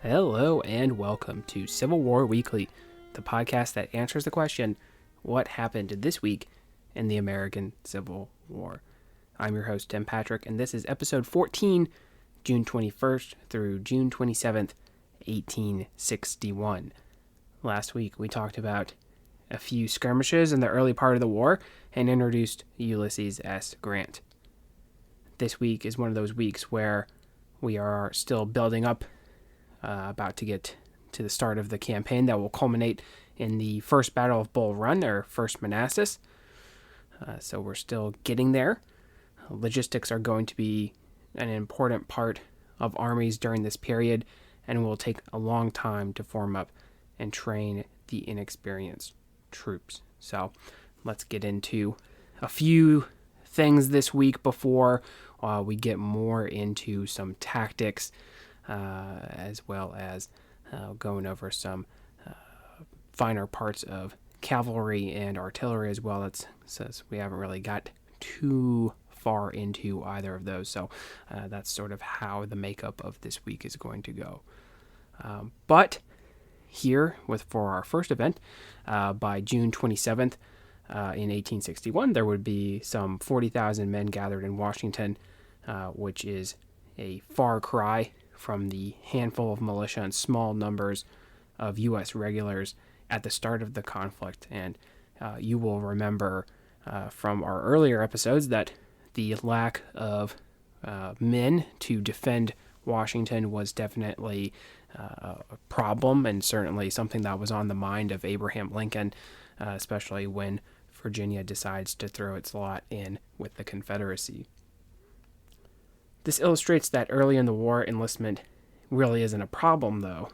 Hello and welcome to Civil War Weekly, the podcast that answers the question, what happened this week in the American Civil War? I'm your host, Tim Patrick, and this is episode 14, June 21st through June 27th, 1861. Last week we talked about a few skirmishes in the early part of the war and introduced Ulysses S. Grant. This week is one of those weeks where we are still building up, about to get to the start of the campaign that will culminate in the first Battle of Bull Run, or First Manassas. So we're still getting there. Logistics are going to be an important part of armies during this period, and will take a long time to form up and train the inexperienced troops. So let's get into a few things this week before we get more into some tactics, as well as going over some finer parts of cavalry and artillery as well. Since we haven't really got too far into either of those, so that's sort of how the makeup of this week is going to go. But here, for our first event, by June 27th in 1861, there would be some 40,000 men gathered in Washington, which is a far cry from the handful of militia and small numbers of U.S. regulars at the start of the conflict. And you will remember from our earlier episodes that the lack of men to defend Washington was definitely a problem, and certainly something that was on the mind of Abraham Lincoln, especially when Virginia decides to throw its lot in with the Confederacy. This illustrates that early in the war, enlistment really isn't a problem, though.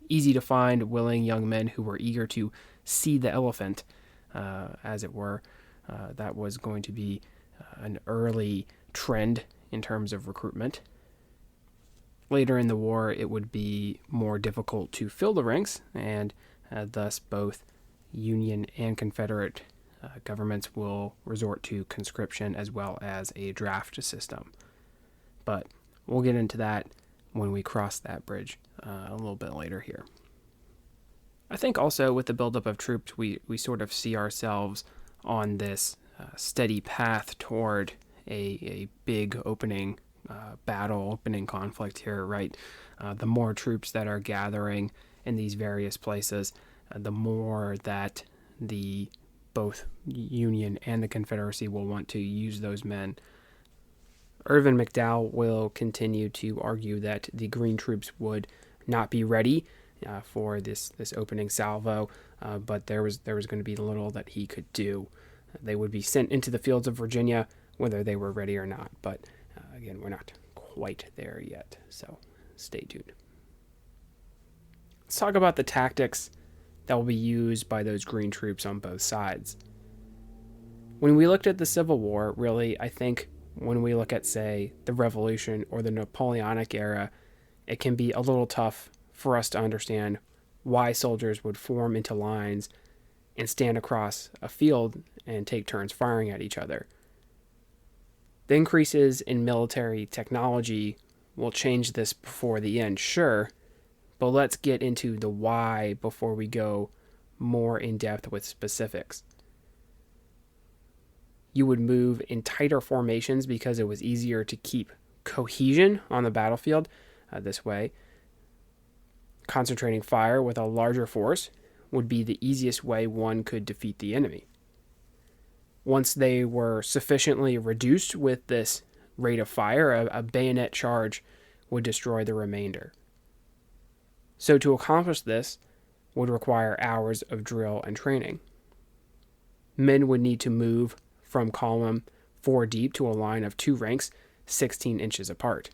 Easy to find willing young men who were eager to see the elephant, as it were. That was going to be an early trend in terms of recruitment. Later in the war, it would be more difficult to fill the ranks, and thus both Union and Confederate governments will resort to conscription as well as a draft system. But we'll get into that when we cross that bridge a little bit later here. I think also with the buildup of troops, we sort of see ourselves on this steady path toward a big opening opening conflict here, right? The more troops that are gathering in these various places, the more that both Union and the Confederacy will want to use those men. Irvin McDowell will continue to argue that the Green troops would not be ready for this opening salvo, but there was going to be little that he could do. They would be sent into the fields of Virginia whether they were ready or not, but again, we're not quite there yet, so stay tuned. Let's talk about the tactics that will be used by those Green troops on both sides. When we looked at the Civil War, really, I think when we look at, say, the Revolution or the Napoleonic era, it can be a little tough for us to understand why soldiers would form into lines and stand across a field and take turns firing at each other. The increases in military technology will change this before the end, sure, but let's get into the why before we go more in depth with specifics. You would move in tighter formations because it was easier to keep cohesion on the battlefield this way. Concentrating fire with a larger force would be the easiest way one could defeat the enemy. Once they were sufficiently reduced with this rate of fire, a bayonet charge would destroy the remainder. So to accomplish this would require hours of drill and training. Men would need to move from column 4 deep to a line of 2 ranks 16 inches apart.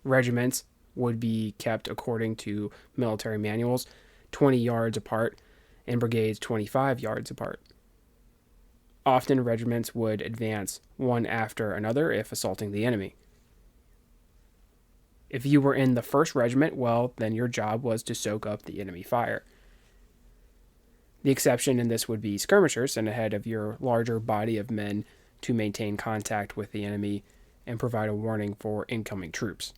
Regiments would be kept according to military manuals 20 yards apart, and brigades 25 yards apart. Often regiments would advance one after another if assaulting the enemy. If you were in the 1st regiment, well, then your job was to soak up the enemy fire. The exception in this would be skirmishers sent ahead of your larger body of men to maintain contact with the enemy and provide a warning for incoming troops.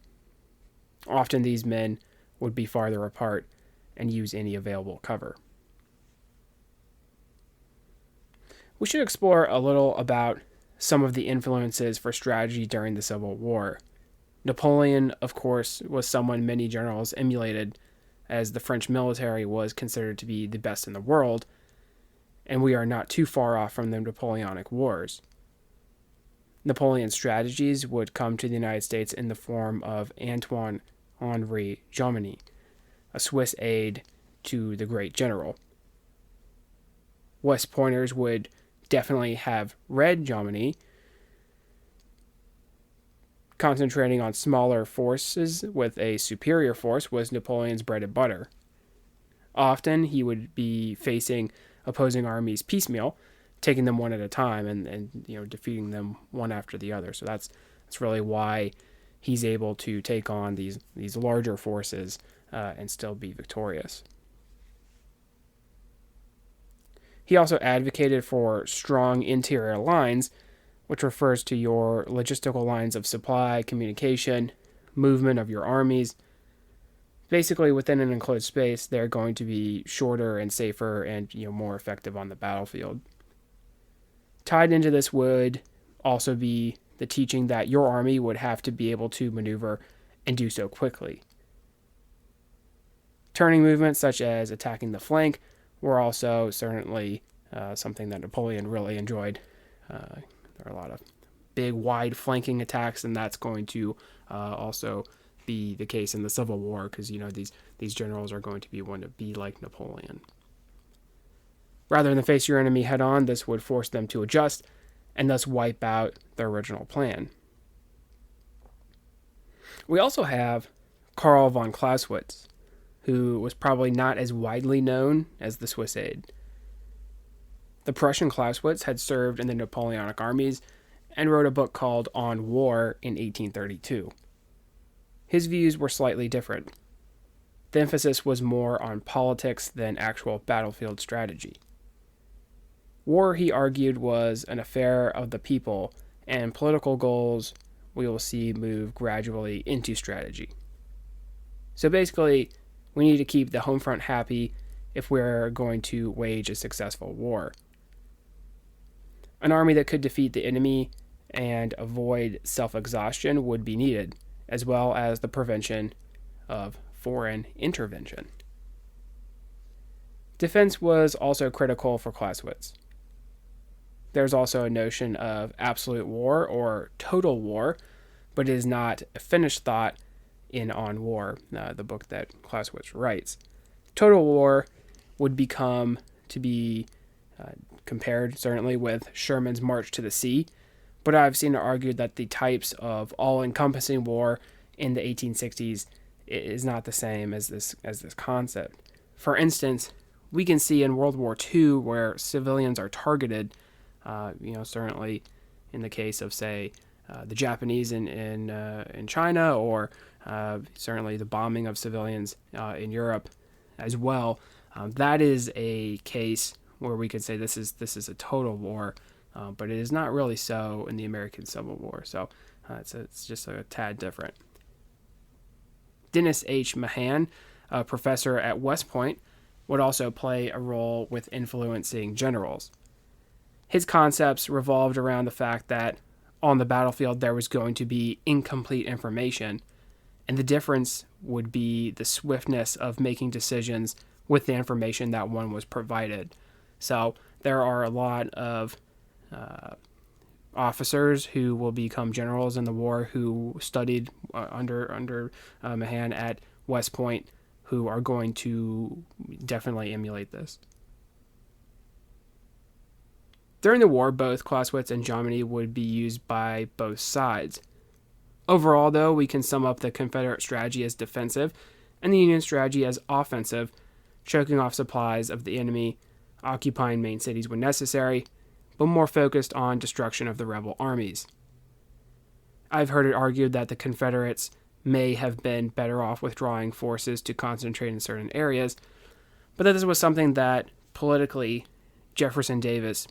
Often these men would be farther apart and use any available cover. We should explore a little about some of the influences for strategy during the Civil War. Napoleon, of course, was someone many generals emulated, as the French military was considered to be the best in the world, and we are not too far off from the Napoleonic Wars. Napoleon's strategies would come to the United States in the form of Antoine-Henri Jomini, a Swiss aide to the great general. West Pointers would definitely have read Jomini, concentrating on smaller forces with a superior force was Napoleon's bread and butter. Often he would be facing opposing armies piecemeal, taking them one at a time and defeating them one after the other. So that's really why he's able to take on these larger forces and still be victorious. He also advocated for strong interior lines, which refers to your logistical lines of supply, communication, movement of your armies. Basically, within an enclosed space, they're going to be shorter and safer and more effective on the battlefield. Tied into this would also be the teaching that your army would have to be able to maneuver and do so quickly. Turning movements, such as attacking the flank, were also certainly something that Napoleon really enjoyed. There are a lot of big, wide flanking attacks, and that's going to also be the case in the Civil War because these generals are going to want to be like Napoleon. Rather than face your enemy head-on, this would force them to adjust and thus wipe out their original plan. We also have Karl von Clausewitz, who was probably not as widely known as the Swiss aide. The Prussian Clausewitz had served in the Napoleonic armies and wrote a book called On War in 1832. His views were slightly different. The emphasis was more on politics than actual battlefield strategy. War, he argued, was an affair of the people, and political goals we will see move gradually into strategy. So basically, we need to keep the home front happy if we're going to wage a successful war. An army that could defeat the enemy and avoid self-exhaustion would be needed, as well as the prevention of foreign intervention. Defense was also critical for Clausewitz. There's also a notion of absolute war or total war, but it is not a finished thought in On War, the book that Clausewitz writes. Total war would become to be compared certainly with Sherman's March to the Sea, but I've seen it argued that the types of all-encompassing war in the 1860s is not the same as this concept. For instance, we can see in World War II where civilians are targeted, certainly in the case of, say, the Japanese in China, or certainly the bombing of civilians in Europe as well. That is a case where we could say this is a total war, but it is not really so in the American Civil War. So it's just a tad different. Dennis H. Mahan, a professor at West Point, would also play a role with influencing generals. His concepts revolved around the fact that on the battlefield there was going to be incomplete information, and the difference would be the swiftness of making decisions with the information that one was provided. So there are a lot of officers who will become generals in the war who studied under Mahan at West Point, who are going to definitely emulate this. During the war, both Clausewitz and Jomini would be used by both sides. Overall, though, we can sum up the Confederate strategy as defensive and the Union strategy as offensive, choking off supplies of the enemy, occupying main cities when necessary, but more focused on destruction of the rebel armies. I've heard it argued that the Confederates may have been better off withdrawing forces to concentrate in certain areas, but that this was something that politically Jefferson Davis,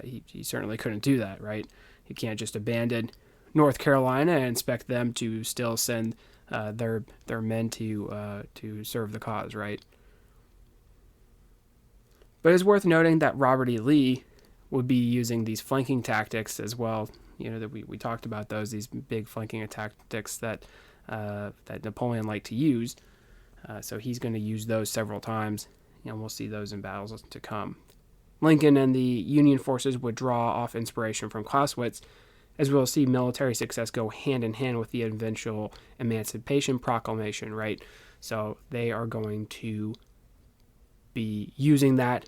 he certainly couldn't do that, right? You can't just abandon North Carolina and expect them to still send their men to serve the cause, right? But it's worth noting that Robert E. Lee would be using these flanking tactics as well. That we talked about these big flanking tactics that Napoleon liked to use. So he's going to use those several times, and we'll see those in battles to come. Lincoln and the Union forces would draw off inspiration from Clausewitz, as we'll see military success go hand in hand with the eventual Emancipation Proclamation, right? So they are going to be using that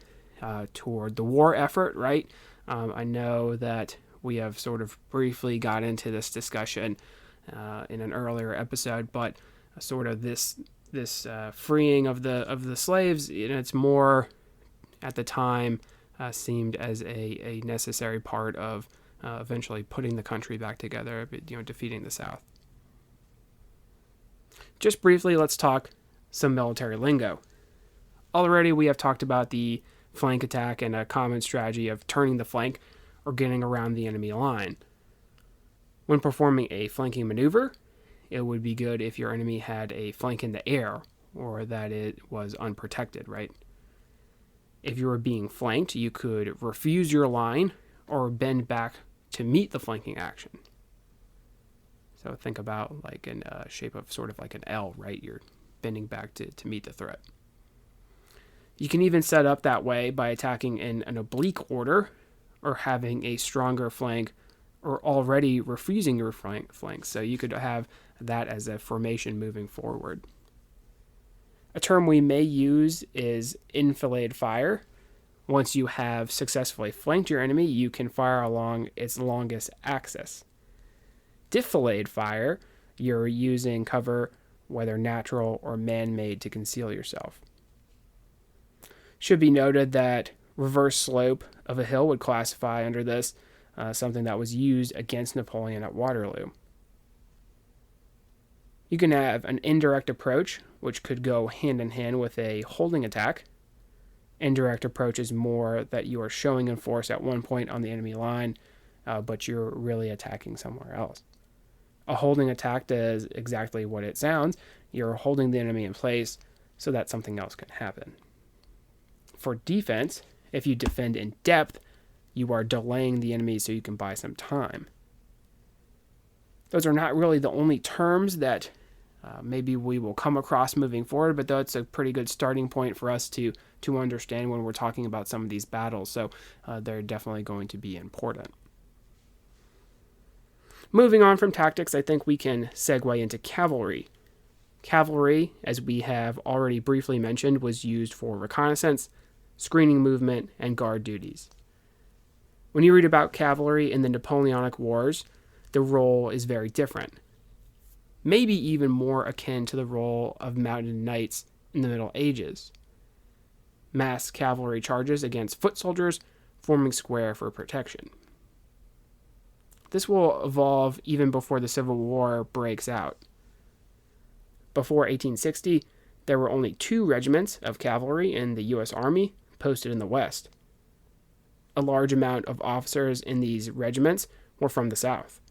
toward the war effort, right? I know that we have sort of briefly got into this discussion in an earlier episode, but sort of this freeing of the slaves, it's more at the time seemed as a necessary part of eventually putting the country back together, defeating the South. Just briefly, let's talk some military lingo. Already we have talked about the flank attack and a common strategy of turning the flank or getting around the enemy line. When performing a flanking maneuver, it would be good if your enemy had a flank in the air or that it was unprotected, right? If you were being flanked, you could refuse your line or bend back to meet the flanking action. So think about like in a shape of sort of like an L, right? You're bending back to meet the threat. You can even set up that way by attacking in an oblique order or having a stronger flank or already refusing your flank. So you could have that as a formation moving forward. A term we may use is enfilade fire. Once you have successfully flanked your enemy, you can fire along its longest axis. Defilade fire, you're using cover, whether natural or man-made, to conceal yourself. Should be noted that reverse slope of a hill would classify under this, something that was used against Napoleon at Waterloo. You can have an indirect approach, which could go hand in hand with a holding attack. Indirect approach is more that you are showing in force at one point on the enemy line, but you're really attacking somewhere else. A holding attack does exactly what it sounds. You're holding the enemy in place so that something else can happen. For defense, if you defend in depth, you are delaying the enemy so you can buy some time. Those are not really the only terms that maybe we will come across moving forward, but that's a pretty good starting point for us to understand when we're talking about some of these battles. So they're definitely going to be important. Moving on from tactics, I think we can segue into cavalry. Cavalry, as we have already briefly mentioned, was used for reconnaissance, screening movement, and guard duties. When you read about cavalry in the Napoleonic Wars, the role is very different. Maybe even more akin to the role of mounted knights in the Middle Ages. Mass cavalry charges against foot soldiers, forming square for protection. This will evolve even before the Civil War breaks out. Before 1860, there were only 2 regiments of cavalry in the U.S. Army posted in the West. A large amount of officers in these regiments were from the South.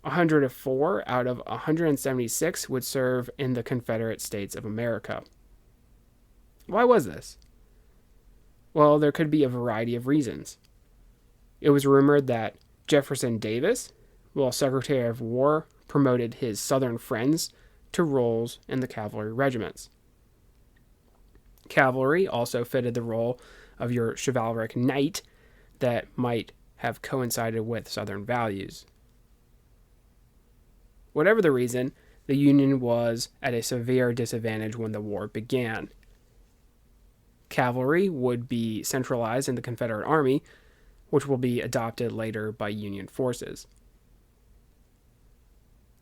104 out of 176 would serve in the Confederate States of America. Why was this? Well, there could be a variety of reasons. It was rumored that Jefferson Davis, while Secretary of War, promoted his Southern friends to roles in the cavalry regiments. Cavalry also fitted the role of your chivalric knight that might have coincided with Southern values. Whatever the reason, the Union was at a severe disadvantage when the war began. Cavalry would be centralized in the Confederate Army, which will be adopted later by Union forces.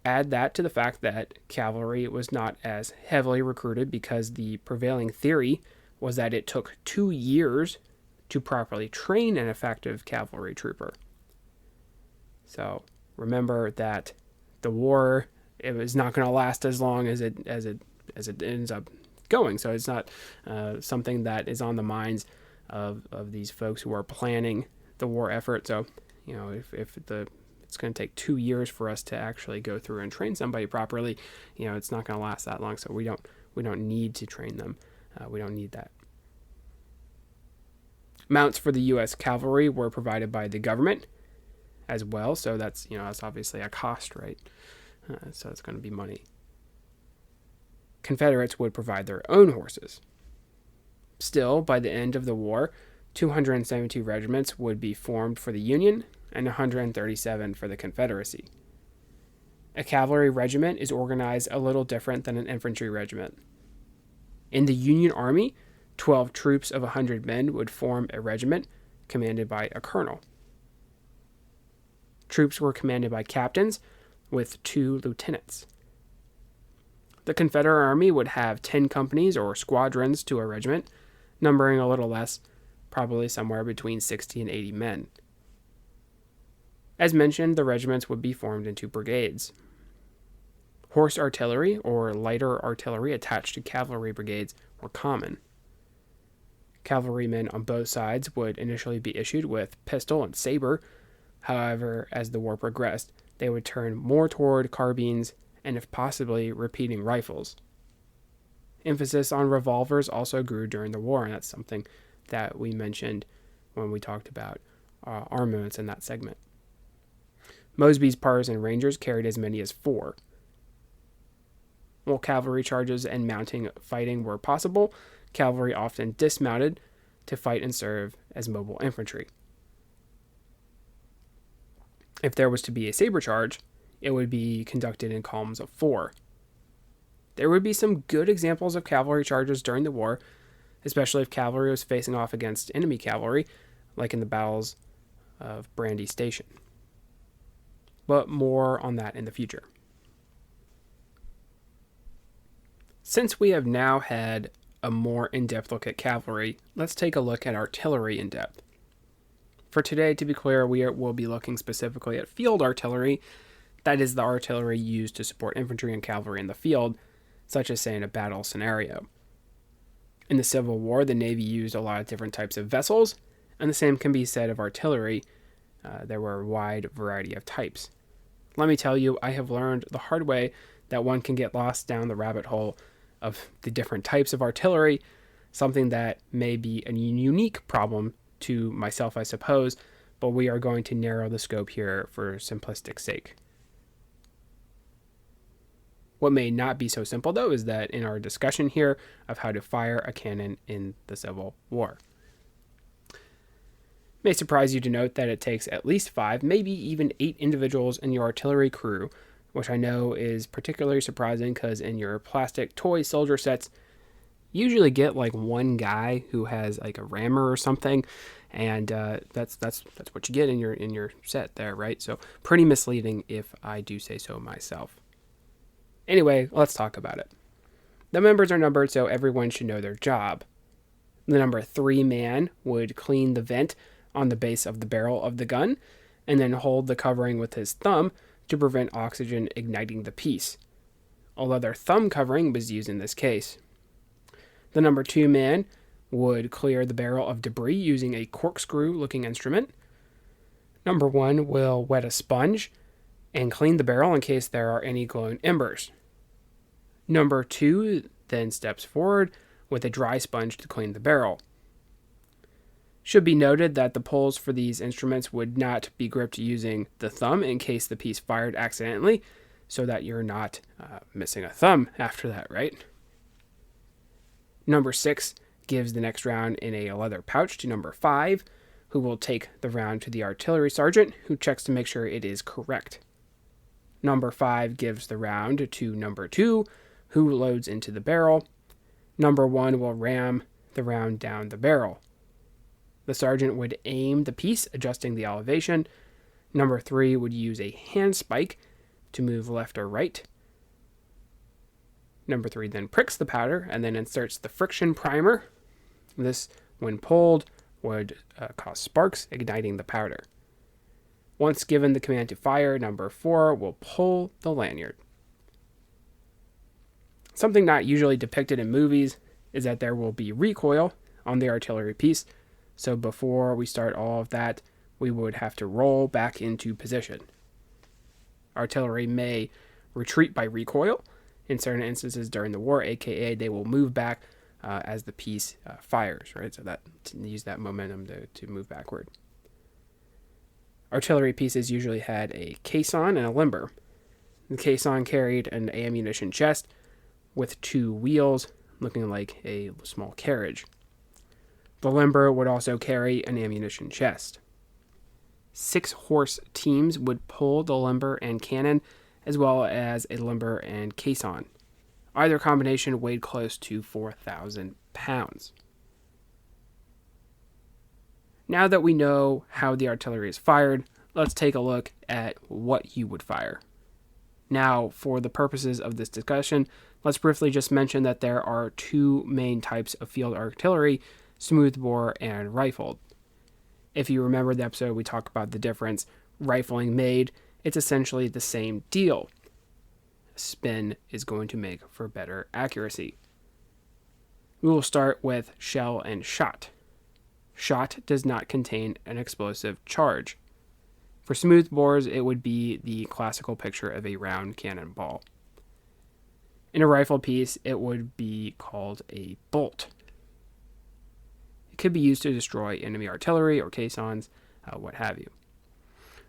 Add that to the fact that cavalry was not as heavily recruited because the prevailing theory was that it took 2 years to properly train an effective cavalry trooper. So remember that the war, it was not going to last as long as it ends up going. So it's not something that is on the minds of these folks who are planning the war effort. So, if it's going to take 2 years for us to actually go through and train somebody properly. It's not going to last that long, so we don't need to train them. We don't need that. Mounts for the U.S. Cavalry were provided by the government as well, so that's obviously a cost, right? So it's going to be money. Confederates would provide their own horses. Still, by the end of the war, 272 regiments would be formed for the Union and 137 for the Confederacy. A cavalry regiment is organized a little different than an infantry regiment. In the Union Army, 12 troops of 100 men would form a regiment commanded by a colonel. Troops were commanded by captains with 2 lieutenants. The Confederate Army would have 10 companies or squadrons to a regiment, numbering a little less, probably somewhere between 60 and 80 men. As mentioned, the regiments would be formed into brigades. Horse artillery or lighter artillery attached to cavalry brigades were common. Cavalrymen on both sides would initially be issued with pistol and saber. However, as the war progressed, they would turn more toward carbines and, if possibly, repeating rifles. Emphasis on revolvers also grew during the war, and that's something that we mentioned when we talked about armaments in that segment. Mosby's partisan Rangers carried as many as 4. While cavalry charges and mounting fighting were possible, cavalry often dismounted to fight and serve as mobile infantry. If there was to be a saber charge, it would be conducted in columns of 4. There would be some good examples of cavalry charges during the war, especially if cavalry was facing off against enemy cavalry, like in the battles of Brandy Station. But more on that in the future. Since we have now had a more in-depth look at cavalry, let's take a look at artillery in depth. For today, to be clear, we will be looking specifically at field artillery, that is the artillery used to support infantry and cavalry in the field, such as, say, in a battle scenario. In the Civil War, the Navy used a lot of different types of vessels, and the same can be said of artillery. There were a wide variety of types. Let me tell you, I have learned the hard way that one can get lost down the rabbit hole of the different types of artillery, something that may be a unique problem to myself, I suppose, but we are going to narrow the scope here for simplistic sake. What may not be so simple, though, is that in our discussion here of how to fire a cannon in the Civil War. It may surprise you to note that it takes at least 5, maybe even 8 individuals in your artillery crew, which I know is particularly surprising because in your plastic toy soldier sets, you usually get like one guy who has like a rammer or something, and that's what you get in your set there, right? So pretty misleading if I do say so myself. Anyway, let's talk about it. The members are numbered, so everyone should know their job. The number 3 man would clean the vent on the base of the barrel of the gun, and then hold the covering with his thumb to prevent oxygen igniting the piece. A leather thumb covering was used in this case. The number 2 man would clear the barrel of debris using a corkscrew-looking instrument. Number 1 will wet a sponge and clean the barrel in case there are any glowing embers. Number 2 then steps forward with a dry sponge to clean the barrel. Should be noted that the pulls for these instruments would not be gripped using the thumb in case the piece fired accidentally, so that you're not missing a thumb after that, right? Number 6 gives the next round in a leather pouch to number 5, who will take the round to the artillery sergeant, who checks to make sure it is correct. Number 5 gives the round to number 2, who loads into the barrel. Number 1 will ram the round down the barrel. The sergeant would aim the piece, adjusting the elevation. Number 3 would use a hand spike to move left or right. Number 3 then pricks the powder and then inserts the friction primer. This, when pulled, would cause sparks, igniting the powder. Once given the command to fire, number 4 will pull the lanyard. Something not usually depicted in movies is that there will be recoil on the artillery piece, so before we start all of that, we would have to roll back into position. Artillery may retreat by recoil in certain instances during the war, aka they will move back as the piece fires, right? So that to use that momentum to move backward. Artillery pieces usually had a caisson and a limber. The caisson carried an ammunition chest with two wheels, looking like a small carriage. The limber would also carry an ammunition chest. 6-horse teams would pull the limber and cannon, as well as a limber and caisson. Either combination weighed close to 4,000 pounds. Now that we know how the artillery is fired, let's take a look at what you would fire. Now, for the purposes of this discussion, let's briefly just mention that there are two main types of field artillery, smoothbore and rifled. If you remember the episode, we talked about the difference rifling made. It's essentially the same deal. Spin is going to make for better accuracy. We will start with shell and shot. Shot does not contain an explosive charge. For smoothbores, it would be the classical picture of a round cannonball. In a rifle piece, it would be called a bolt. It could be used to destroy enemy artillery or caissons, what have you.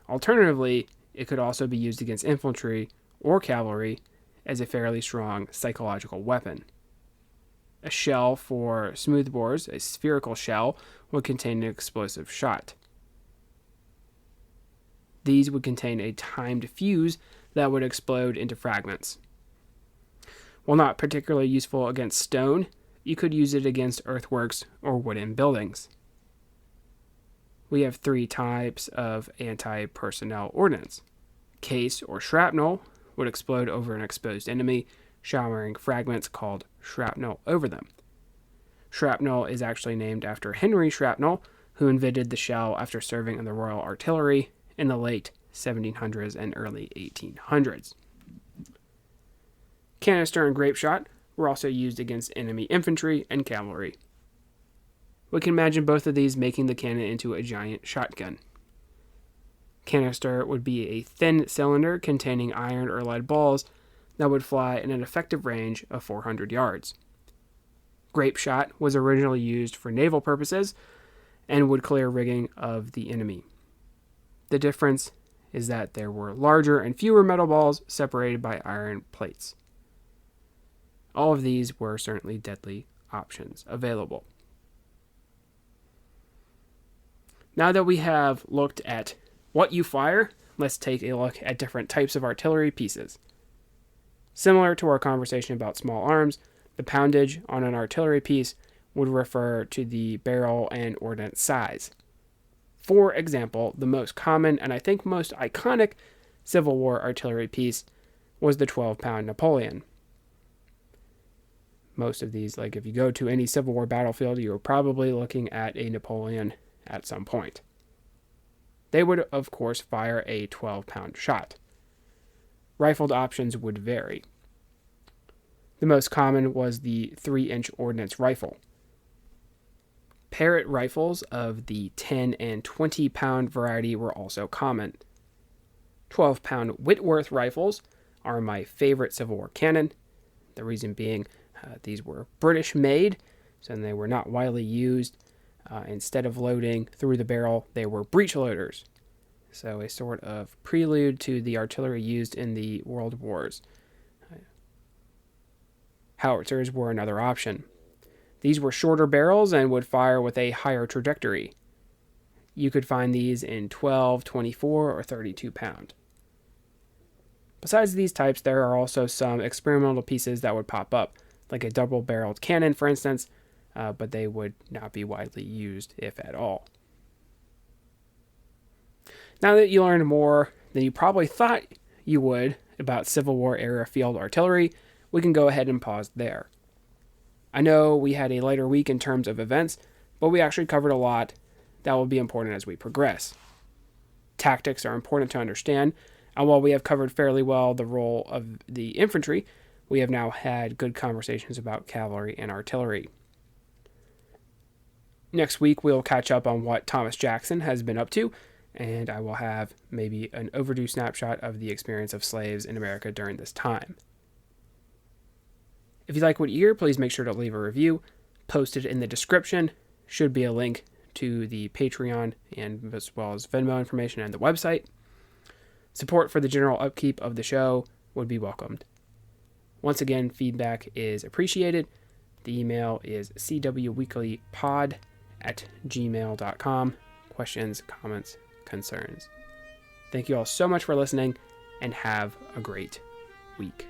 Alternatively, it could also be used against infantry or cavalry as a fairly strong psychological weapon. A shell for smoothbores, a spherical shell, would contain an explosive shot. These would contain a timed fuse that would explode into fragments. While not particularly useful against stone, you could use it against earthworks or wooden buildings. We have 3 types of anti-personnel ordnance. Case or shrapnel would explode over an exposed enemy, showering fragments called shrapnel over them. Shrapnel is actually named after Henry Shrapnel, who invented the shell after serving in the Royal Artillery in the late 1700s and early 1800s. Canister and grape shot were also used against enemy infantry and cavalry. We can imagine both of these making the cannon into a giant shotgun. Canister would be a thin cylinder containing iron or lead balls that would fly in an effective range of 400 yards. Grape shot was originally used for naval purposes and would clear rigging of the enemy. The difference is that there were larger and fewer metal balls separated by iron plates. All of these were certainly deadly options available. Now that we have looked at what you fire, let's take a look at different types of artillery pieces. Similar to our conversation about small arms, the poundage on an artillery piece would refer to the barrel and ordnance size. For example, the most common and I think most iconic Civil War artillery piece was the 12-pound Napoleon. Most of these, like if you go to any Civil War battlefield, you're probably looking at a Napoleon at some point. They would, of course, fire a 12-pound shot. Rifled options would vary. The most common was the 3-inch ordnance rifle. Parrott rifles of the 10 and 20-pound variety were also common. 12-pound Whitworth rifles are my favorite Civil War cannon. The reason being, these were British made, so they were not widely used. Instead of loading through the barrel, they were breech loaders. So a sort of prelude to the artillery used in the World Wars. Howitzers were another option. These were shorter barrels and would fire with a higher trajectory. You could find these in 12, 24, or 32 pound. Besides these types, there are also some experimental pieces that would pop up, like a double-barreled cannon, for instance, but they would not be widely used, if at all. Now that you learned more than you probably thought you would about Civil War era field artillery, we can go ahead and pause there. I know we had a lighter week in terms of events, but we actually covered a lot that will be important as we progress. Tactics are important to understand, and while we have covered fairly well the role of the infantry, we have now had good conversations about cavalry and artillery. Next week, we'll catch up on what Thomas Jackson has been up to and I will have maybe an overdue snapshot of the experience of slaves in America during this time. If you like what you hear, please make sure to leave a review. Posted in the description should be a link to the Patreon and as well as Venmo information and the website. Support for the general upkeep of the show would be welcomed. Once again, feedback is appreciated. The email is cwweeklypod@gmail.com. Questions, comments, concerns. Thank you all so much for listening, and have a great week.